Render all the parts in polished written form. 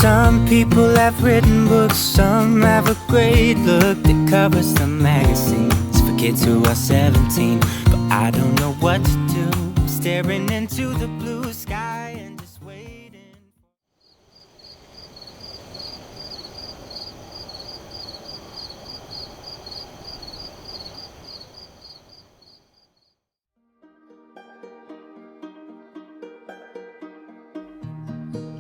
Some people have written books, some have a great look that covers the magazines for kids who are 17. But I don't know what to do, staring into the blue sky and just waiting.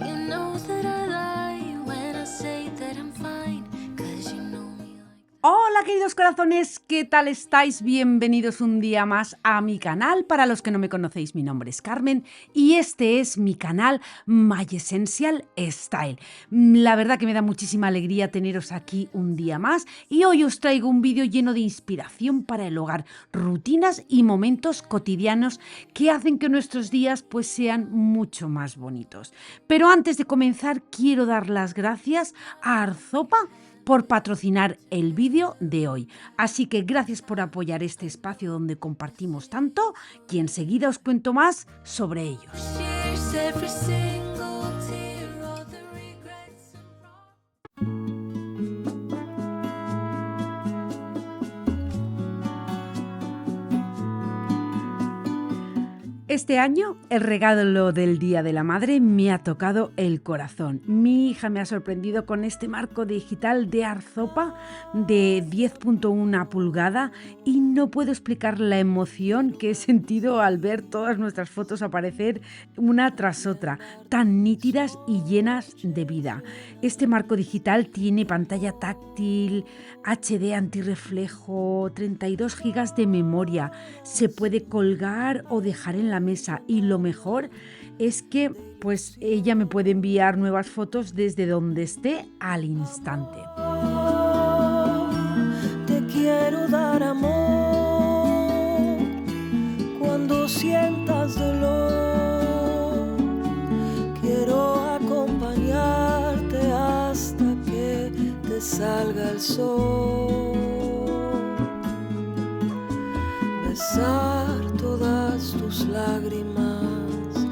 You know that I lie when I say that I'm fine, 'cause you know me like Hola queridos corazones, ¿qué tal estáis? Bienvenidos un día más a mi canal. Para los que no me conocéis, mi nombre es Carmen y este es mi canal My Essential Style. La verdad que me da muchísima alegría teneros aquí un día más y hoy os traigo un vídeo lleno de inspiración para el hogar, rutinas y momentos cotidianos que hacen que nuestros días pues sean mucho más bonitos. Pero antes de comenzar quiero dar las gracias a Arzopa por patrocinar el vídeo de hoy. Así que gracias por apoyar este espacio donde compartimos tanto y enseguida os cuento más sobre ellos. tears, every single tear, all the regrets and wrongs. Este año, el regalo del Día de la Madre me ha tocado el corazón. Mi hija me ha sorprendido con este marco digital de Arzopa de 10.1 pulgada y no puedo explicar la emoción que he sentido al ver todas nuestras fotos aparecer una tras otra, tan nítidas y llenas de vida. Este marco digital tiene pantalla táctil, HD antirreflejo, 32 GB de memoria, se puede colgar o dejar en la mesa y lo mejor es que pues ella me puede enviar nuevas fotos desde donde esté al instante. Te quiero dar amor cuando sientas dolor. Quiero acompañarte hasta que te salga el sol. Besar todas tus lágrimas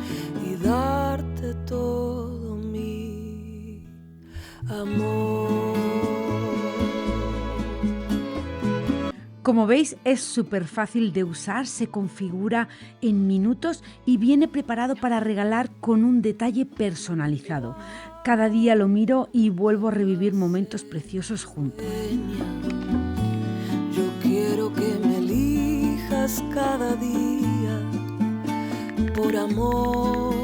y darte todo mi amor. Como veis, es súper fácil de usar, se configura en minutos y viene preparado para regalar con un detalle personalizado. Cada día lo miro y vuelvo a revivir momentos preciosos juntos. Yo quiero que me elijas cada día por amor.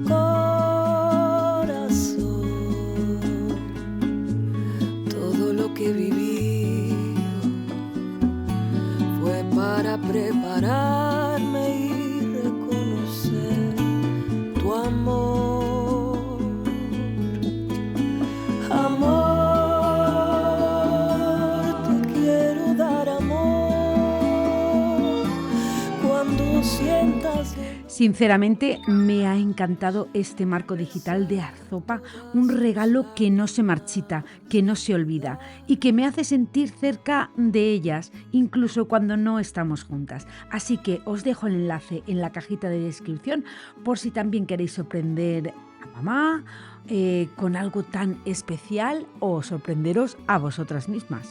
Corazón, todo lo que he vivido fue para prepararme y reconocer tu amor. Amor, te quiero dar amor cuando sientas. Sinceramente, me ha encantado este marco digital de Arzopa, un regalo que no se marchita, que no se olvida y que me hace sentir cerca de ellas, incluso cuando no estamos juntas. Así que os dejo el enlace en la cajita de descripción por si también queréis sorprender a mamá con algo tan especial o sorprenderos a vosotras mismas.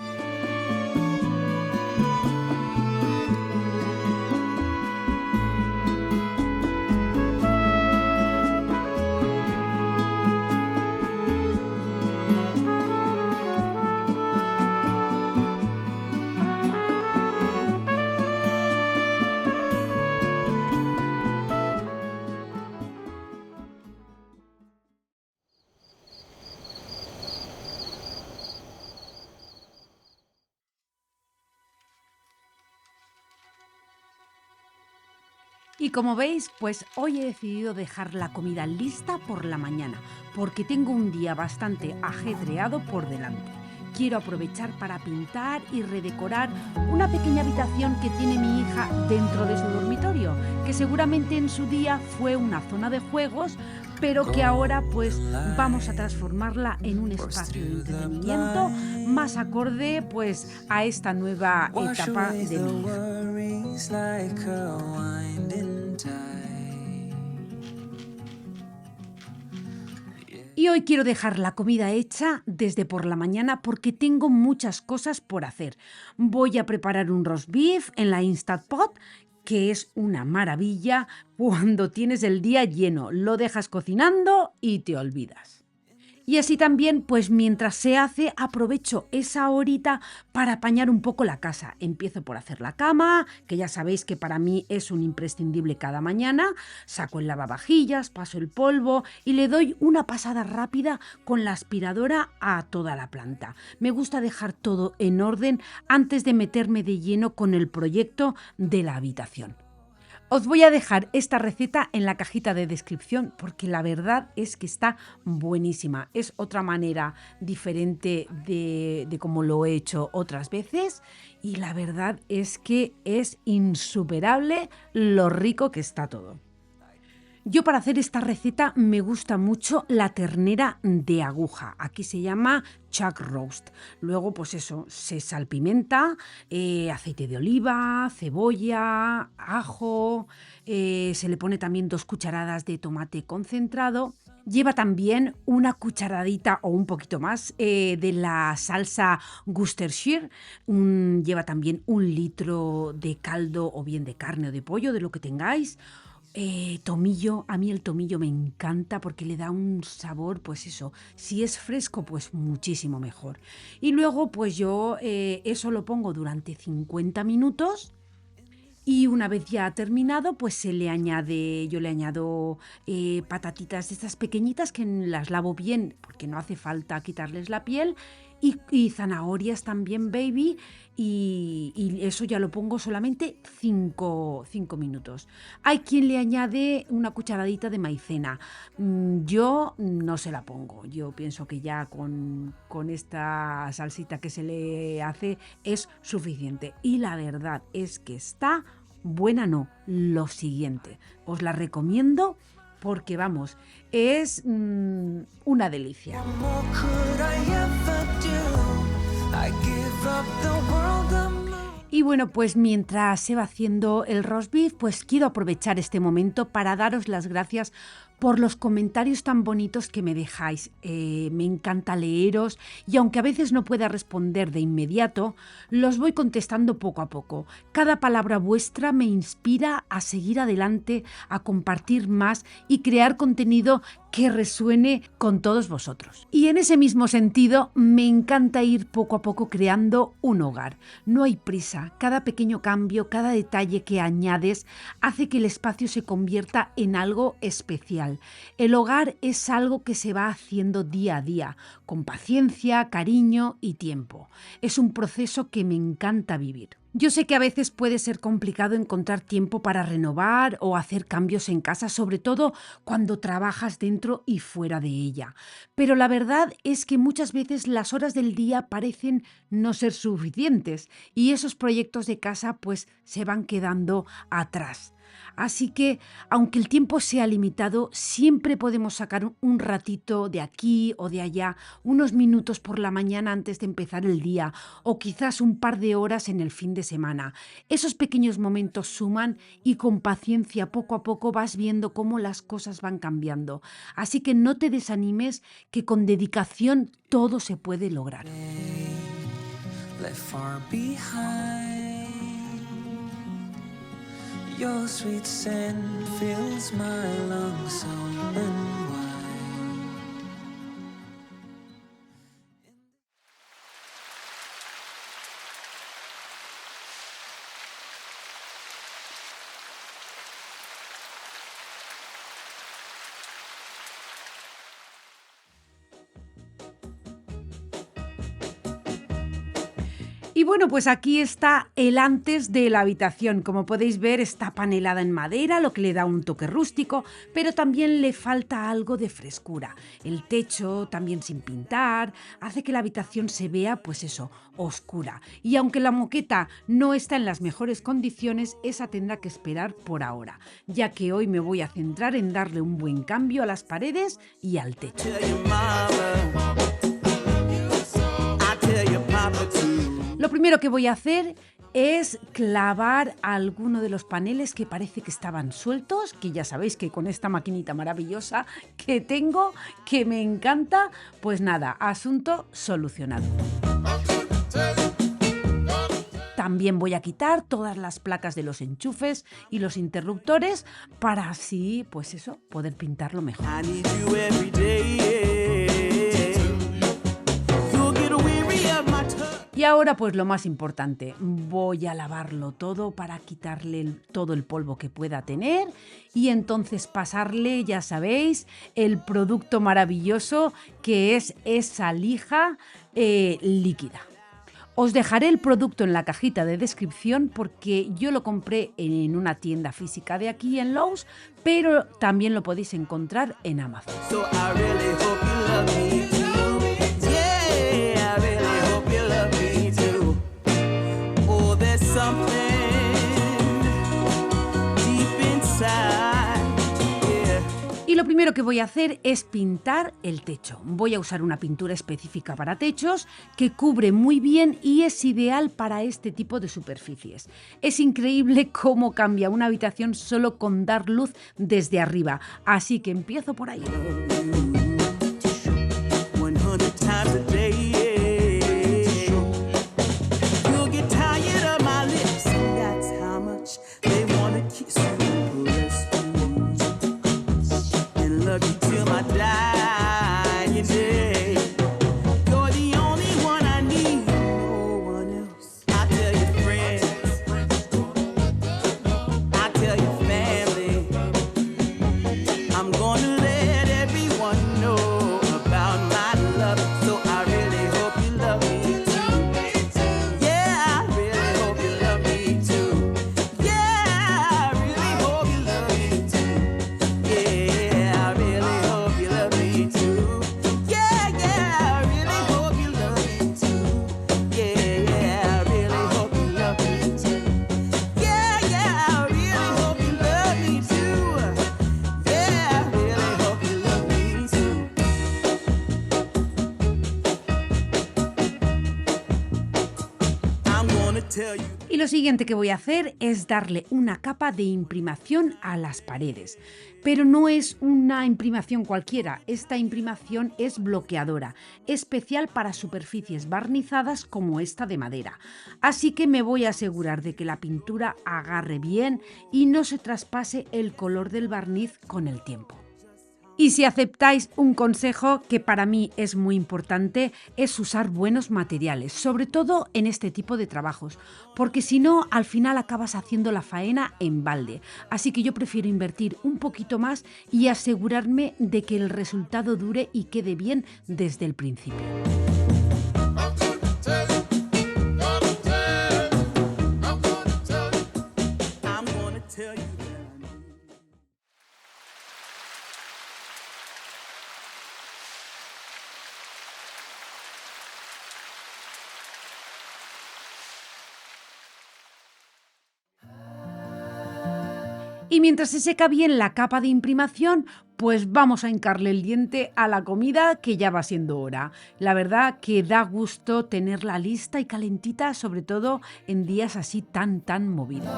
Y como veis, pues hoy he decidido dejar la comida lista por la mañana, porque tengo un día bastante ajetreado por delante. Quiero aprovechar para pintar y redecorar una pequeña habitación que tiene mi hija dentro de su dormitorio, que seguramente en su día fue una zona de juegos, pero que ahora pues vamos a transformarla en un espacio de entretenimiento más acorde pues a esta nueva etapa de mi hija. Y hoy quiero dejar la comida hecha desde por la mañana porque tengo muchas cosas por hacer. Voy a preparar un roast beef en la Instant Pot, que es una maravilla cuando tienes el día lleno. Lo dejas cocinando y te olvidas. Y así también, pues mientras se hace, aprovecho esa horita para apañar un poco la casa. Empiezo por hacer la cama, que ya sabéis que para mí es un imprescindible cada mañana. Saco el lavavajillas, paso el polvo y le doy una pasada rápida con la aspiradora a toda la planta. Me gusta dejar todo en orden antes de meterme de lleno con el proyecto de la habitación. Os voy a dejar esta receta en la cajita de descripción porque la verdad es que está buenísima. Es otra manera diferente de cómo lo he hecho otras veces y la verdad es que es insuperable lo rico que está todo. Yo para hacer esta receta me gusta mucho la ternera de aguja. Aquí se llama chuck roast. Luego pues eso, se salpimenta, aceite de oliva, cebolla, ajo, se le pone también 2 cucharadas de tomate concentrado. Lleva también una cucharadita o un poquito más de la salsa Worcestershire. Lleva también 1 litro de caldo o bien de carne o de pollo, de lo que tengáis. Tomillo, a mí el tomillo me encanta porque le da un sabor, pues eso, si es fresco, pues muchísimo mejor. Y luego, pues yo eso lo pongo durante 50 minutos y una vez ya terminado, pues yo le añado patatitas de estas pequeñitas que las lavo bien porque no hace falta quitarles la piel. Y zanahorias también, baby, y eso ya lo pongo solamente 5 minutos. Hay quien le añade una cucharadita de maicena. Yo no se la pongo. Yo pienso que ya con esta salsita que se le hace es suficiente. Y la verdad es que está buena, no, lo siguiente. Os la recomiendo porque, vamos, es una delicia. Y bueno, pues mientras se va haciendo el roast beef, pues quiero aprovechar este momento para daros las gracias por los comentarios tan bonitos que me dejáis. Me encanta leeros y aunque a veces no pueda responder de inmediato, los voy contestando poco a poco. Cada palabra vuestra me inspira a seguir adelante, a compartir más y crear contenido que resuene con todos vosotros. Y en ese mismo sentido, me encanta ir poco a poco creando un hogar. No hay prisa, cada pequeño cambio, cada detalle que añades hace que el espacio se convierta en algo especial. El hogar es algo que se va haciendo día a día, con paciencia, cariño y tiempo. Es un proceso que me encanta vivir. Yo sé que a veces puede ser complicado encontrar tiempo para renovar o hacer cambios en casa, sobre todo cuando trabajas dentro y fuera de ella. Pero la verdad es que muchas veces las horas del día parecen no ser suficientes y esos proyectos de casa pues se van quedando atrás. Así que, aunque el tiempo sea limitado, siempre podemos sacar un ratito de aquí o de allá, unos minutos por la mañana antes de empezar el día o quizás un par de horas en el fin de semana. Esos pequeños momentos suman y con paciencia poco a poco vas viendo cómo las cosas van cambiando. Así que no te desanimes, que con dedicación todo se puede lograr. Your sweet scent fills my lungs open wide. Y bueno, pues aquí está el antes de la habitación. Como podéis ver, está panelada en madera, lo que le da un toque rústico, pero también le falta algo de frescura. El techo, también sin pintar, hace que la habitación se vea, pues eso, oscura. Y aunque la moqueta no está en las mejores condiciones, esa tendrá que esperar por ahora, ya que hoy me voy a centrar en darle un buen cambio a las paredes y al techo. Lo primero que voy a hacer es clavar alguno de los paneles que parece que estaban sueltos, que ya sabéis que con esta maquinita maravillosa que tengo, que me encanta, pues nada, asunto solucionado. También voy a quitar todas las placas de los enchufes y los interruptores para así, pues eso, poder pintarlo mejor. I need you every day. You'll get weary of my touch. Y ahora pues lo más importante, voy a lavarlo todo para quitarle todo el polvo que pueda tener y entonces pasarle, ya sabéis, el producto maravilloso que es esa lija líquida. Os dejaré el producto en la cajita de descripción porque yo lo compré en una tienda física de aquí en Lowe's, pero también lo podéis encontrar en Amazon. So I really hope you love me too. Yeah, I really hope you love me too. Oh, there's something deep inside. Yeah. Y lo primero que voy a hacer es pintar el techo. Voy a usar una pintura específica para techos que cubre muy bien y es ideal para este tipo de superficies. Es increíble cómo cambia una habitación solo con dar luz desde arriba. Así que empiezo por ahí. 100 times a day. You'll get tired of my lips. That's how much they wanna kiss you. And love you till my dying day. You're the only one I need, no one else. I tell your friends, I tell your family, I'm gonna let everyone know about my love. So I really hope you love me too. Yeah, I really hope you love me too. Yeah, I really hope you love me too. Yeah, I really hope you love me too. Yeah, I really hope you love me too. Yeah, I really hope you love me too. Yeah, I really hope you love me too. Yeah, I really hope you love me too. I'm gonna tell you. Y lo siguiente que voy a hacer es darle una capa de imprimación a las paredes. Pero no es una imprimación cualquiera, esta imprimación es bloqueadora, especial para superficies barnizadas como esta de madera. Así que me voy a asegurar de que la pintura agarre bien y no se traspase el color del barniz con el tiempo. Y si aceptáis un consejo que para mí es muy importante, es usar buenos materiales, sobre todo en este tipo de trabajos, porque si no, al final acabas haciendo la faena en balde. Así que yo prefiero invertir un poquito más y asegurarme de que el resultado dure y quede bien desde el principio. I'm gonna tell you that I need. Y mientras se seca bien la capa de imprimación, pues vamos a hincarle el diente a la comida que ya va siendo hora. La verdad que da gusto tenerla lista y calentita, sobre todo en días así tan movidos.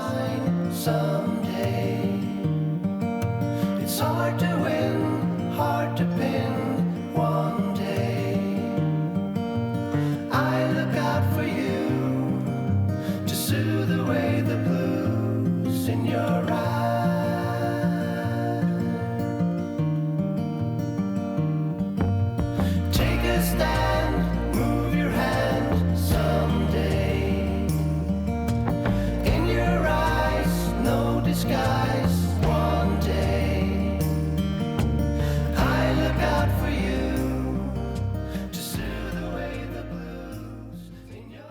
Someday it's hard to win, hard to pin. One day I look out for you to soothe away the blues in your eyes. Take a stand, move your hand someday. In your eyes, no disguise. One day, I look out for you to soothe away the blues in your.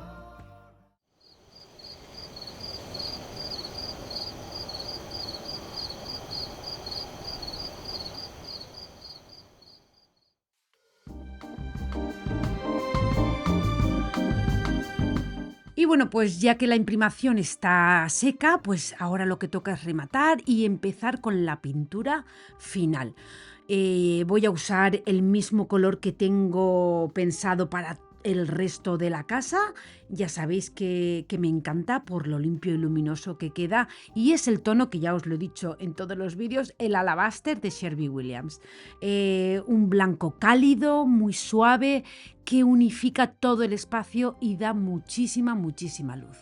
Y bueno, pues ya que la imprimación está seca, pues ahora lo que toca es rematar y empezar con la pintura final. Voy a usar el mismo color que tengo pensado para el resto de la casa. Ya sabéis que me encanta por lo limpio y luminoso que queda, y es el tono que ya os lo he dicho en todos los vídeos, el Alabaster de Sherwin Williams. Un blanco cálido, muy suave, que unifica todo el espacio y da muchísima luz.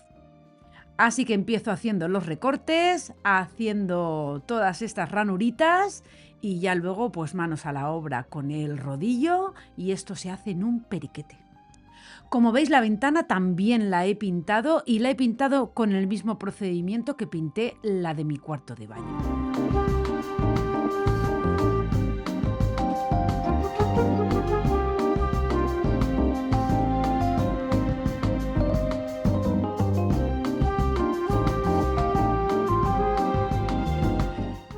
Así que empiezo haciendo los recortes, haciendo todas estas ranuritas y ya luego pues manos a la obra con el rodillo, y esto se hace en un periquete. Como veis, la ventana también la he pintado, y la he pintado con el mismo procedimiento que pinté la de mi cuarto de baño.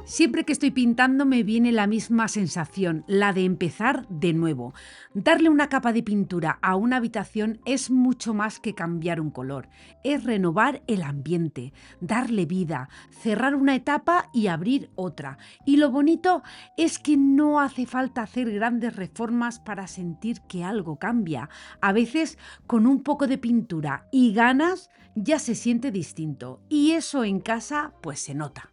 Siempre que estoy pintando me viene la misma sensación, la de empezar de nuevo. Darle una capa de pintura a una habitación es mucho más que cambiar un color. Es renovar el ambiente, darle vida, cerrar una etapa y abrir otra. Y lo bonito es que no hace falta hacer grandes reformas para sentir que algo cambia. A veces, con un poco de pintura y ganas, ya se siente distinto. Y eso en casa, pues se nota.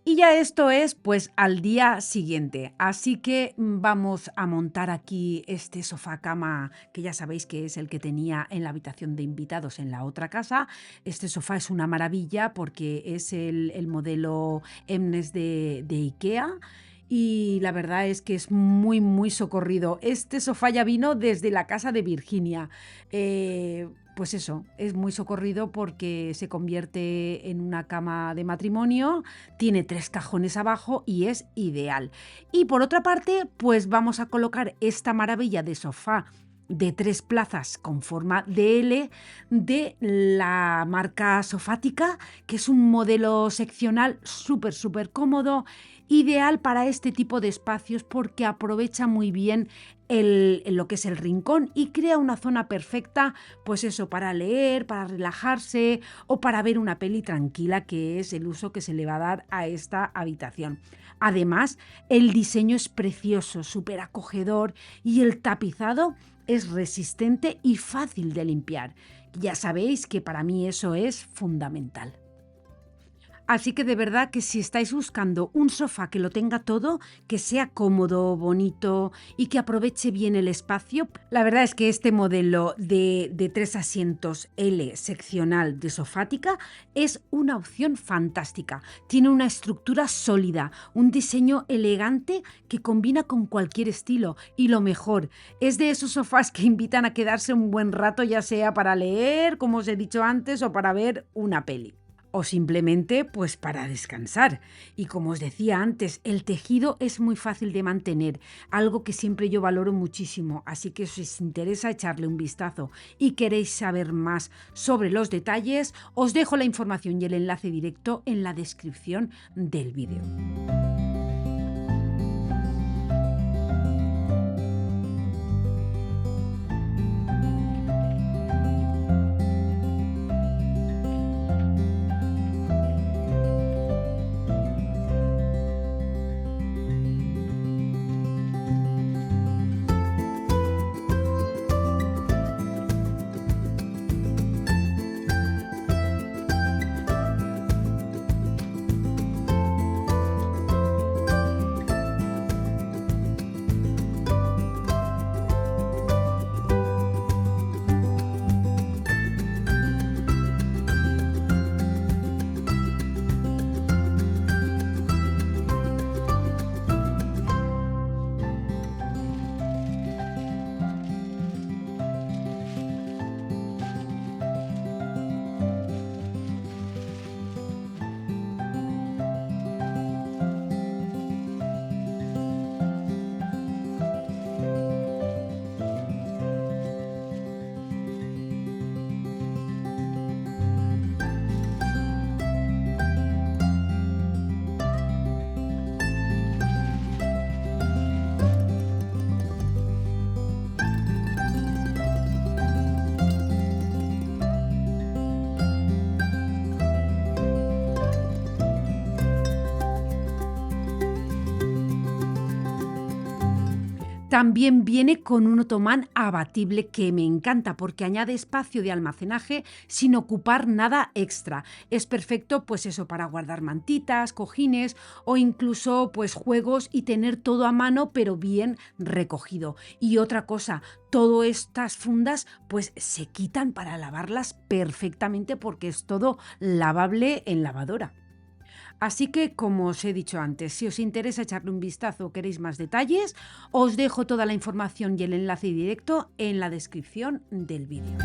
Y ya esto es pues al día siguiente, así que vamos a montar aquí este sofá cama, que ya sabéis que es el que tenía en la habitación de invitados en la otra casa. Este sofá es una maravilla porque es el modelo Emnes de IKEA. Y la verdad es que es muy socorrido. Este sofá ya vino desde la casa de Virginia. Pues eso, es muy socorrido porque se convierte en una cama de matrimonio, tiene 3 cajones abajo y es ideal. Y por otra parte, pues vamos a colocar esta maravilla de sofá de 3 plazas con forma de L de la marca Sofática, que es un modelo seccional súper cómodo, ideal para este tipo de espacios porque aprovecha muy bien lo que es el rincón y crea una zona perfecta, pues eso, para leer, para relajarse o para ver una peli tranquila, que es el uso que se le va a dar a esta habitación. Además, el diseño es precioso, súper acogedor, y el tapizado es resistente y fácil de limpiar. Ya sabéis que para mí eso es fundamental. Así que de verdad que si estáis buscando un sofá que lo tenga todo, que sea cómodo, bonito y que aproveche bien el espacio, la verdad es que este modelo de 3 asientos L seccional de Sofática es una opción fantástica. Tiene una estructura sólida, un diseño elegante que combina con cualquier estilo, y lo mejor, es de esos sofás que invitan a quedarse un buen rato, ya sea para leer, como os he dicho antes, o para ver una peli. O simplemente pues para descansar. Y como os decía antes, el tejido es muy fácil de mantener, algo que siempre yo valoro muchísimo, así que si os interesa echarle un vistazo y queréis saber más sobre los detalles, os dejo la información y el enlace directo en la descripción del vídeo. También viene con un otomán abatible que me encanta porque añade espacio de almacenaje sin ocupar nada extra. Es perfecto, pues eso, para guardar mantitas, cojines o incluso pues juegos y tener todo a mano pero bien recogido. Y otra cosa, todas estas fundas pues se quitan para lavarlas perfectamente porque es todo lavable en lavadora. Así que, como os he dicho antes, si os interesa echarle un vistazo o queréis más detalles, os dejo toda la información y el enlace directo en la descripción del vídeo.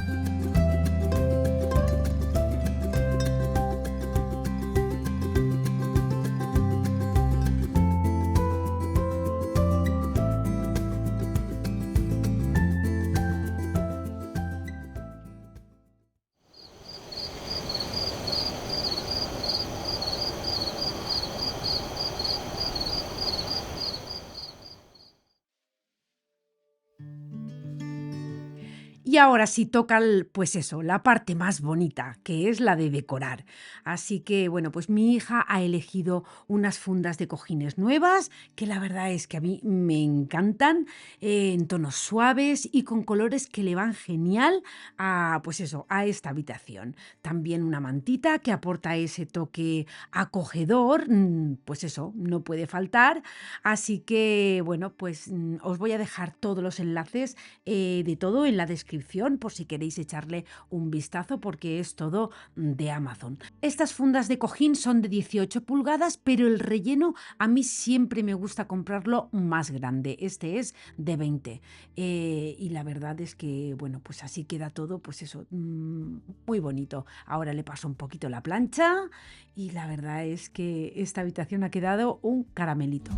Y ahora sí toca, pues eso, la parte más bonita, que es la de decorar. Así que, bueno, pues mi hija ha elegido unas fundas de cojines nuevas, que la verdad es que a mí me encantan, en tonos suaves y con colores que le van genial a, pues eso, a esta habitación. También una mantita que aporta ese toque acogedor, pues eso, no puede faltar. Así que, bueno, pues os voy a dejar todos los enlaces de todo en la descripción por si queréis echarle un vistazo porque es todo de Amazon. Estas fundas de cojín son de 18 pulgadas, pero el relleno a mí siempre me gusta comprarlo más grande. Este es de 20 y la verdad es que, bueno, pues así queda todo, pues eso, muy bonito. Ahora le paso un poquito la plancha y la verdad es que esta habitación ha quedado un caramelito.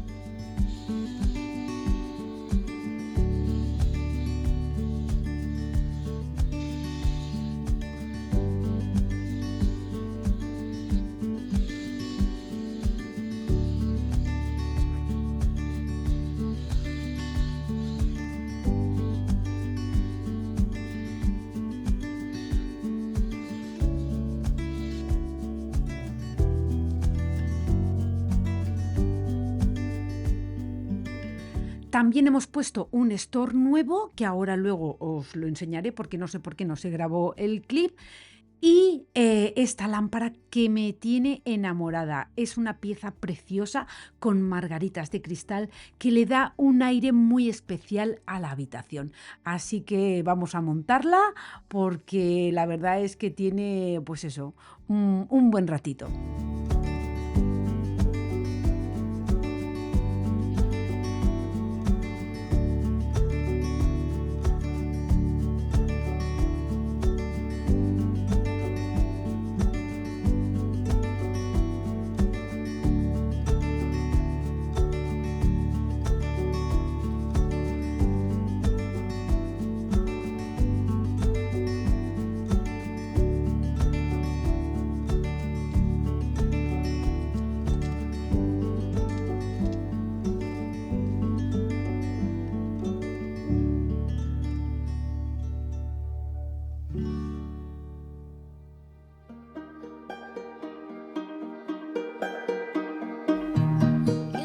También hemos puesto un store nuevo, que ahora luego os lo enseñaré porque no sé por qué no se grabó el clip. Y esta lámpara que me tiene enamorada. Es una pieza preciosa con margaritas de cristal que le da un aire muy especial a la habitación. Así que vamos a montarla porque la verdad es que tiene, pues eso, un buen ratito.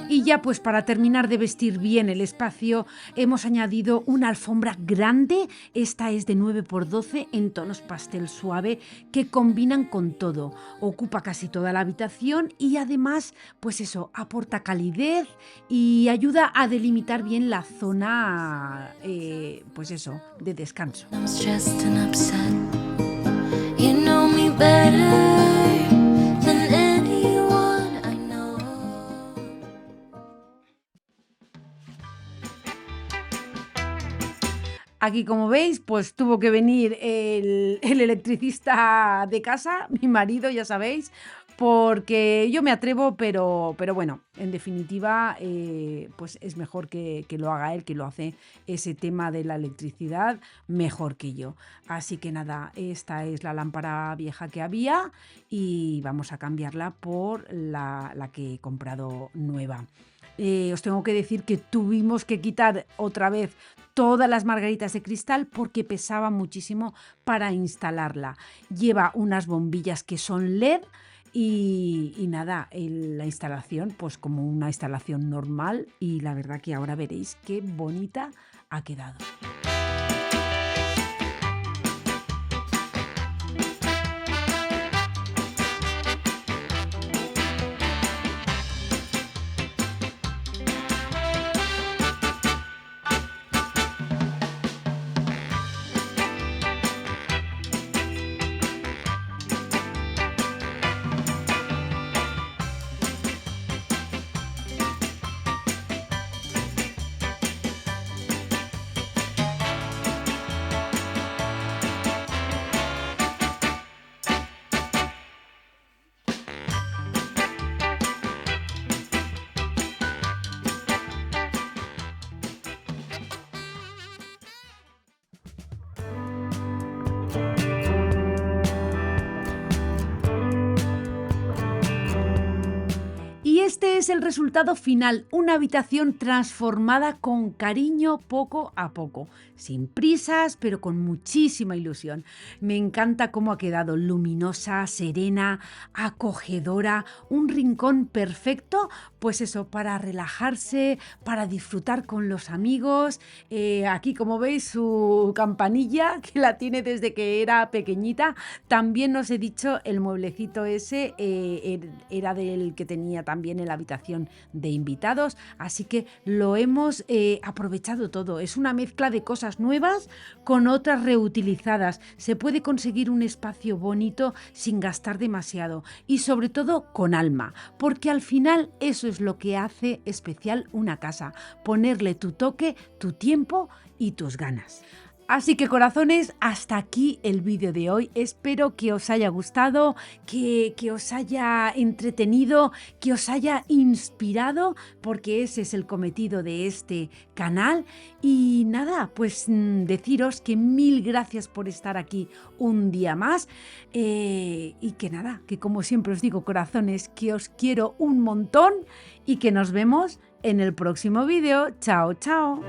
Y ya pues para terminar de vestir bien el espacio hemos añadido una alfombra grande, esta es de 9×12 en tonos pastel suave que combinan con todo, ocupa casi toda la habitación y además pues eso, aporta calidez y ayuda a delimitar bien la zona pues eso, de descanso. I'm stressed and upset. You know me better than anyone I know. Aquí, como veis, pues tuvo que venir el electricista de casa, mi marido, ya sabéis, porque yo me atrevo, pero bueno, en definitiva, pues es mejor que lo haga él, que lo hace ese tema de la electricidad mejor que yo. Así que nada, esta es la lámpara vieja que había y vamos a cambiarla por la que he comprado nueva. Os tengo que decir que tuvimos que quitar otra vez todas las margaritas de cristal porque pesaba muchísimo para instalarla. Lleva unas bombillas que son LED Y nada, la instalación, pues como una instalación normal, y la verdad que ahora veréis qué bonita ha quedado. Y este es el resultado final, una habitación transformada con cariño poco a poco, sin prisas, pero con muchísima ilusión. Me encanta cómo ha quedado, luminosa, serena, acogedora, un rincón perfecto, pues eso, para relajarse, para disfrutar con los amigos. Aquí, como veis, su campanilla, que la tiene desde que era pequeñita. También os he dicho, el mueblecito ese era del que tenía también en la habitación de invitados, así que lo hemos aprovechado todo. Es una mezcla de cosas nuevas con otras reutilizadas. Se puede conseguir un espacio bonito sin gastar demasiado y sobre todo con alma, porque al final eso es lo que hace especial una casa, ponerle tu toque, tu tiempo y tus ganas. Así que corazones, hasta aquí el vídeo de hoy. Espero que os haya gustado, que os haya entretenido, que os haya inspirado, porque ese es el cometido de este canal. Y nada, pues deciros que mil gracias por estar aquí un día más. Y que nada, que como siempre os digo, corazones, que os quiero un montón y que nos vemos en el próximo vídeo. Chao, chao.